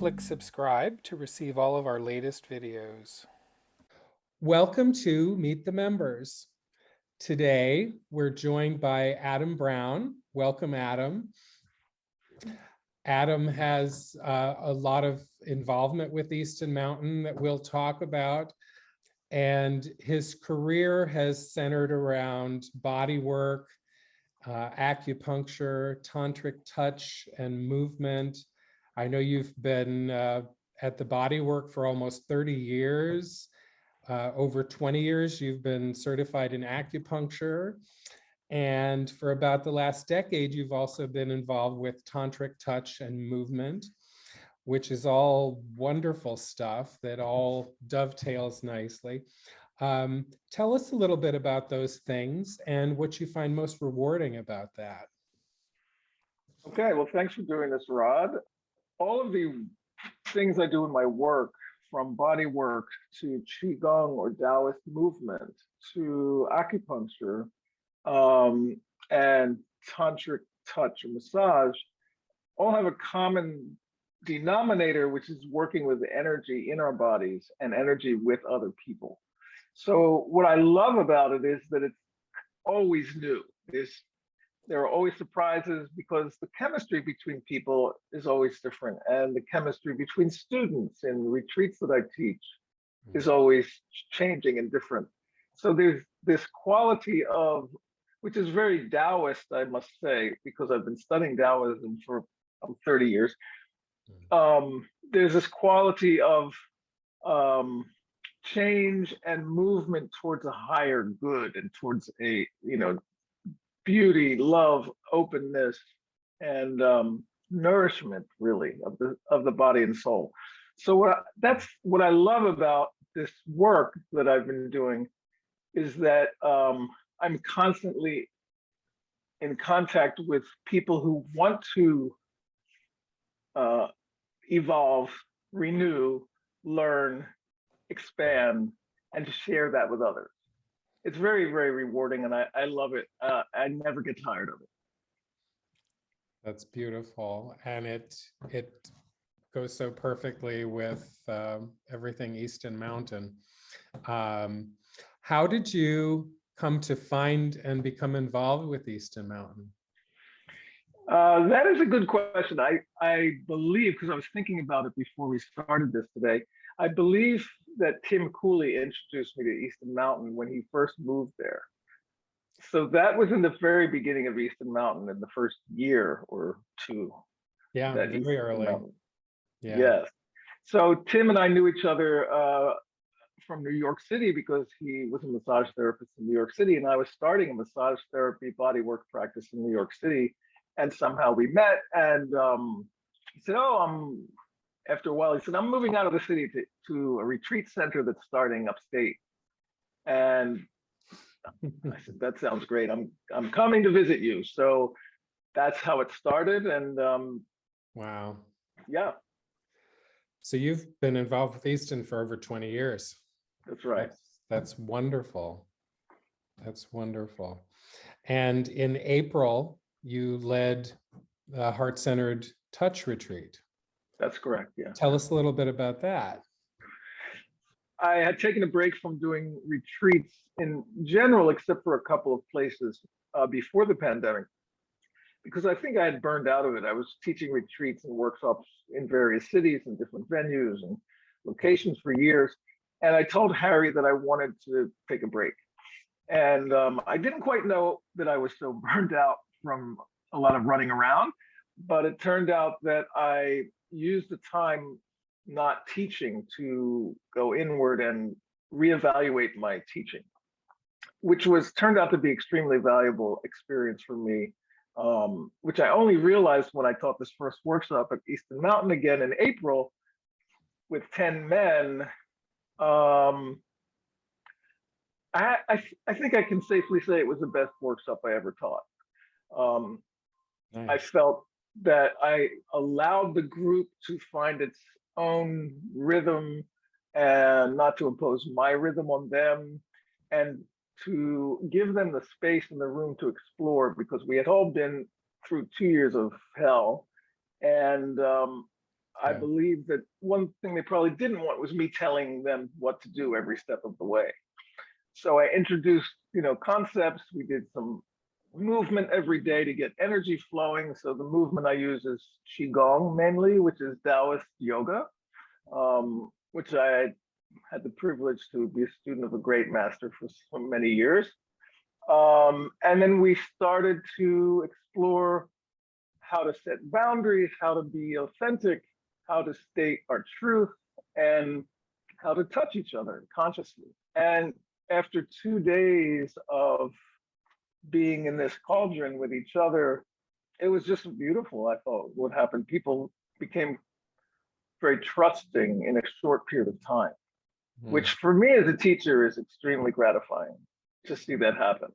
click subscribe to receive all of our latest videos. Welcome to Meet the Members. Today, we're joined by Adam Brown. Welcome, Adam. Adam has a lot of involvement with Easton Mountain that we'll talk about. And his career has centered around bodywork, acupuncture, tantric touch, and movement. I know you've been at the bodywork for almost 30 years. Over 20 years, you've been certified in acupuncture. And for about the last decade, you've also been involved with tantric touch and movement, which is all wonderful stuff that all dovetails nicely. Tell us a little bit about those things and what you find most rewarding about that. Okay, well, thanks for doing this, Rod. All of the things I do in my work, from body work to Qigong or Taoist movement to acupuncture and tantric touch or massage, all have a common denominator, which is working with energy in our bodies and energy with other people. So what I love about it is that it's always new. There are always surprises because the chemistry between people is always different, and the chemistry between students in retreats that I teach is always changing and different. So there's this quality of, which is very Taoist, I must say, because I've been studying Taoism for 30 years. There's this quality of change and movement towards a higher good and towards a, beauty, love, openness, and nourishment, really, of the body and soul. So that's what I love about this work that I've been doing, is that I'm constantly in contact with people who want to evolve, renew, learn, expand, and to share that with others. It's very, very rewarding, and I love it. I never get tired of it. That's beautiful, and it goes so perfectly with everything Easton Mountain. How did you come to find and become involved with Easton Mountain? That is a good question. I believe, because I was thinking about it before we started this today, I believe that Tim Cooley introduced me to Easton Mountain when he first moved there. So that was in the very beginning of Easton Mountain, in the first year or two. Yeah, very early. Yeah. Yes. So Tim and I knew each other from New York City because he was a massage therapist in New York City, and I was starting a massage therapy bodywork practice in New York City. And somehow we met, and he said, after a while, he said, I'm moving out of the city to a retreat center that's starting upstate. And I said, that sounds great. I'm coming to visit you. So that's how it started. And wow. Yeah. So you've been involved with Easton for over 20 years. That's right. That's wonderful. That's wonderful. And in April, you led the Heartcentered Touch Retreat. That's correct, yeah. Tell us a little bit about that. I had taken a break from doing retreats in general, except for a couple of places before the pandemic, because I think I had burned out of it. I was teaching retreats and workshops in various cities and different venues and locations for years. And I told Harry that I wanted to take a break. And I didn't quite know that I was so burned out from a lot of running around, but it turned out that I used the time not teaching to go inward and reevaluate my teaching, which turned out to be extremely valuable experience for me, which I only realized when I taught this first workshop at Easton Mountain again in April with 10 men. I think I can safely say it was the best workshop I ever taught. Nice. I felt that I allowed the group to find its own rhythm and not to impose my rhythm on them, and to give them the space and the room to explore, because we had all been through 2 years of hell. And I Yeah. believe that one thing they probably didn't want was me telling them what to do every step of the way. So I introduced, concepts. We did some movement every day to get energy flowing. So the movement I use is Qigong mainly, which is Taoist yoga, which I had the privilege to be a student of a great master for so many years. And then we started to explore how to set boundaries, how to be authentic, how to state our truth, and how to touch each other consciously. And after 2 days of being in this cauldron with each other, it was just beautiful. I thought what happened. People became very trusting in a short period of time, which for me as a teacher is extremely gratifying to see that happen.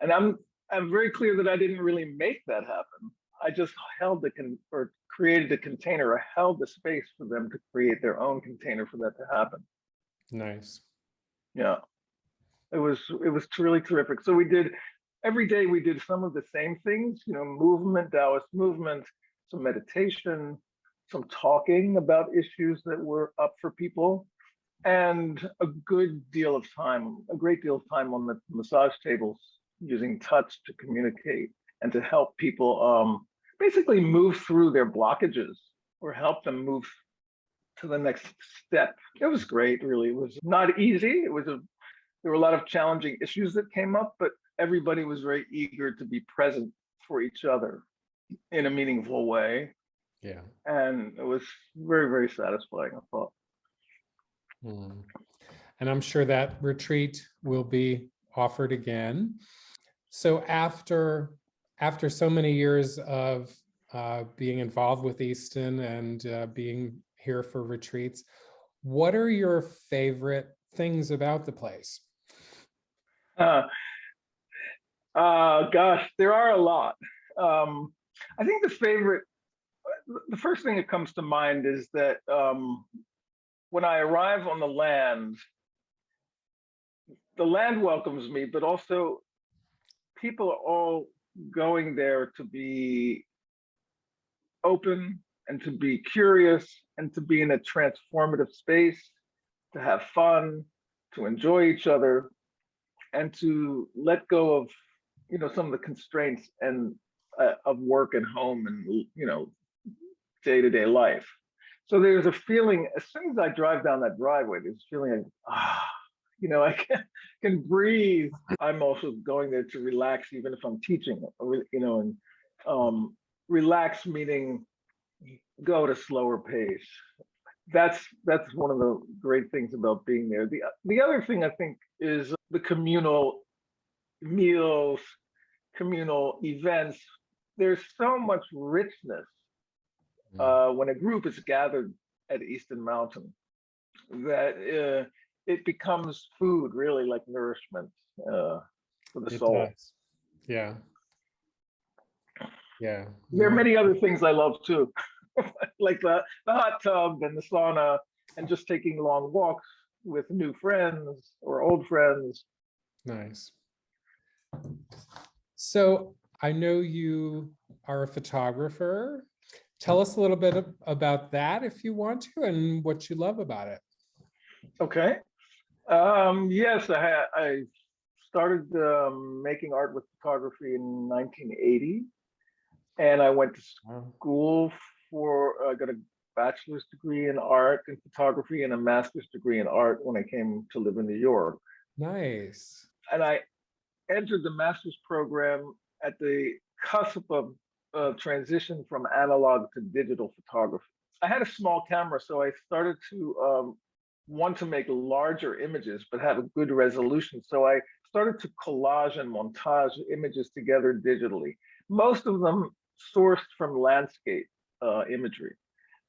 And I'm very clear that I didn't really make that happen. I just held or created a container, or held the space for them to create their own container for that to happen. Nice. Yeah, it was really terrific. So every day we did some of the same things, movement, Taoist movement, some meditation, some talking about issues that were up for people, and a great deal of time on the massage tables using touch to communicate and to help people basically move through their blockages or help them move to the next step. It was great, really. It was not easy. There were a lot of challenging issues that came up, but everybody was very eager to be present for each other in a meaningful way. Yeah. And it was very, very satisfying, I thought. And I'm sure that retreat will be offered again. So after so many years of being involved with Easton and being here for retreats, what are your favorite things about the place? Gosh, there are a lot. I think the first thing that comes to mind is that when I arrive on the land welcomes me, but also people are all going there to be open and to be curious and to be in a transformative space, to have fun, to enjoy each other, and to let go of some of the constraints and of work and home and day-to-day life. So there's a feeling, as soon as I drive down that driveway, there's a feeling of I can breathe. I'm also going there to relax, even if I'm teaching, and relax meaning go at a slower pace. That's one of the great things about being there. The other thing I think is the communal meals, communal events. There's so much richness when a group is gathered at Eastern Mountain that it becomes food, really, like nourishment for the soul. Does. Yeah. Yeah. There are many other things I love too, like the hot tub and the sauna, and just taking long walks with new friends or old friends. Nice. So I know you are a photographer. Tell us a little bit about that if you want to, and what you love about it. Okay. Yes, I started making art with photography in 1980, and I went to school I got a bachelor's degree in art and photography and a master's degree in art when I came to live in New York. Nice. And I entered the master's program at the cusp of transition from analog to digital photography. I had a small camera, so I started to want to make larger images, but have a good resolution. So I started to collage and montage images together digitally. Most of them sourced from landscape imagery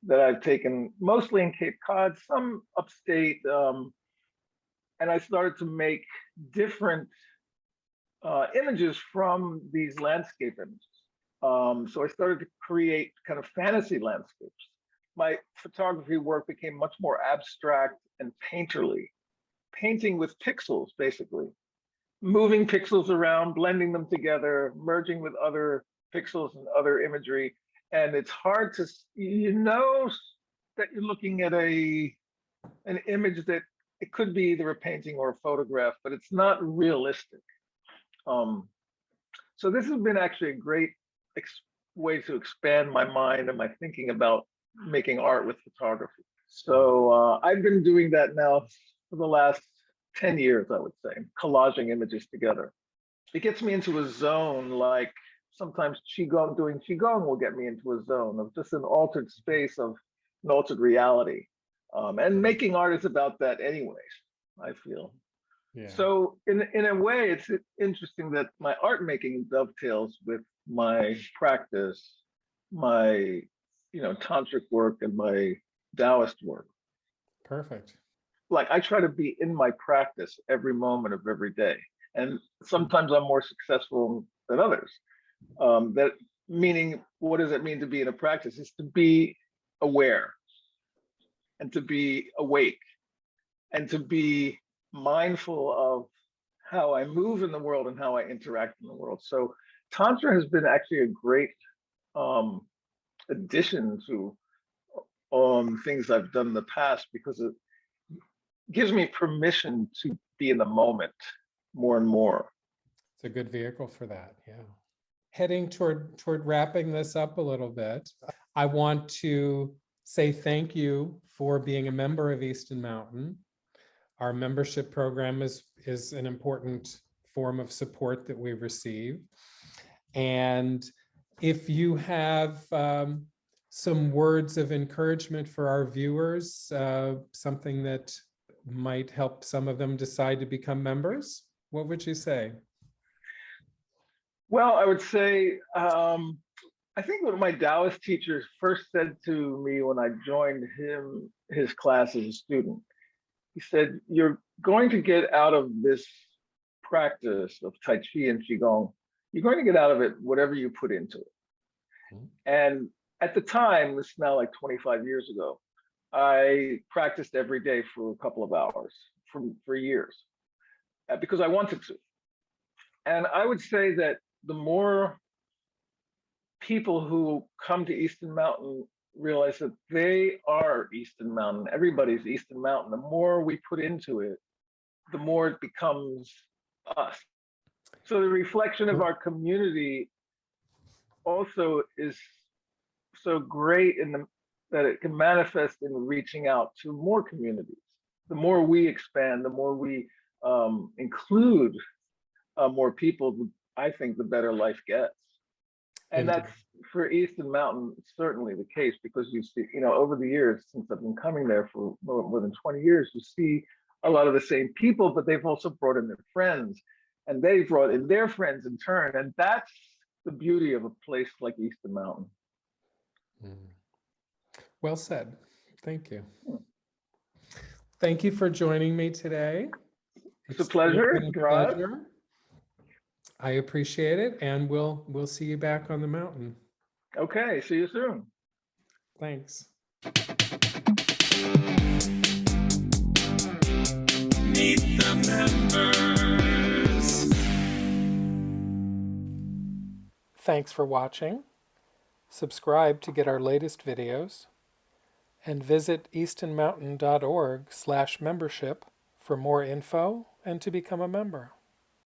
that I've taken, mostly in Cape Cod, some upstate. And I started to make different images from these landscape images. So I started to create kind of fantasy landscapes. My photography work became much more abstract and painterly, painting with pixels, basically, moving pixels around, blending them together, merging with other pixels and other imagery. And it's hard to, that you're looking at an image that it could be either a painting or a photograph, but it's not realistic. So this has been actually a great way to expand my mind and my thinking about making art with photography. So I've been doing that now for the last 10 years, I would say, collaging images together. It gets me into a zone, like sometimes doing Qigong will get me into a zone of just an altered space of an altered reality. And making art is about that anyways, I feel. Yeah. So in a way, it's interesting that my art making dovetails with my practice, my tantric work and my Taoist work. Perfect. Like I try to be in my practice every moment of every day, and sometimes I'm more successful than others. That meaning, what does it mean to be in a practice? Is to be aware, and to be awake, and to be mindful of how I move in the world and how I interact in the world. So Tantra has been actually a great addition to things I've done in the past, because it gives me permission to be in the moment more and more. It's a good vehicle for that. Yeah. Heading toward wrapping this up a little bit, I want to say thank you for being a member of Easton Mountain. Our membership program is an important form of support that we receive. And if you have some words of encouragement for our viewers, something that might help some of them decide to become members, what would you say? Well, I would say, I think what my Taoist teachers first said to me when I joined his class as a student, he said, you're going to get out of this practice of Tai Chi and Qigong, you're going to get out of it whatever you put into it. Mm-hmm. And at the time, this is now like 25 years ago, I practiced every day for a couple of hours for years because I wanted to. And I would say that the more people who come to Easton Mountain realize that they are Easton Mountain, everybody's Easton Mountain, the more we put into it, the more it becomes us. So the reflection of our community also is so great that it can manifest in reaching out to more communities. The more we expand, the more we include more people, I think the better life gets. And Indeed. that's for Easton Mountain certainly the case, because you see, over the years since I've been coming there for more than 20 years, you see a lot of the same people, but they've also brought in their friends, and they've brought in their friends in turn. And that's the beauty of a place like Easton Mountain. Well said. Thank you. Thank you for joining me today. It's a pleasure. Pleasure. I appreciate it, and we'll see you back on the mountain. Okay, see you soon. Thanks. Meet the members. Thanks for watching. Subscribe to get our latest videos, and visit eastonmountain.org/membership for more info and to become a member.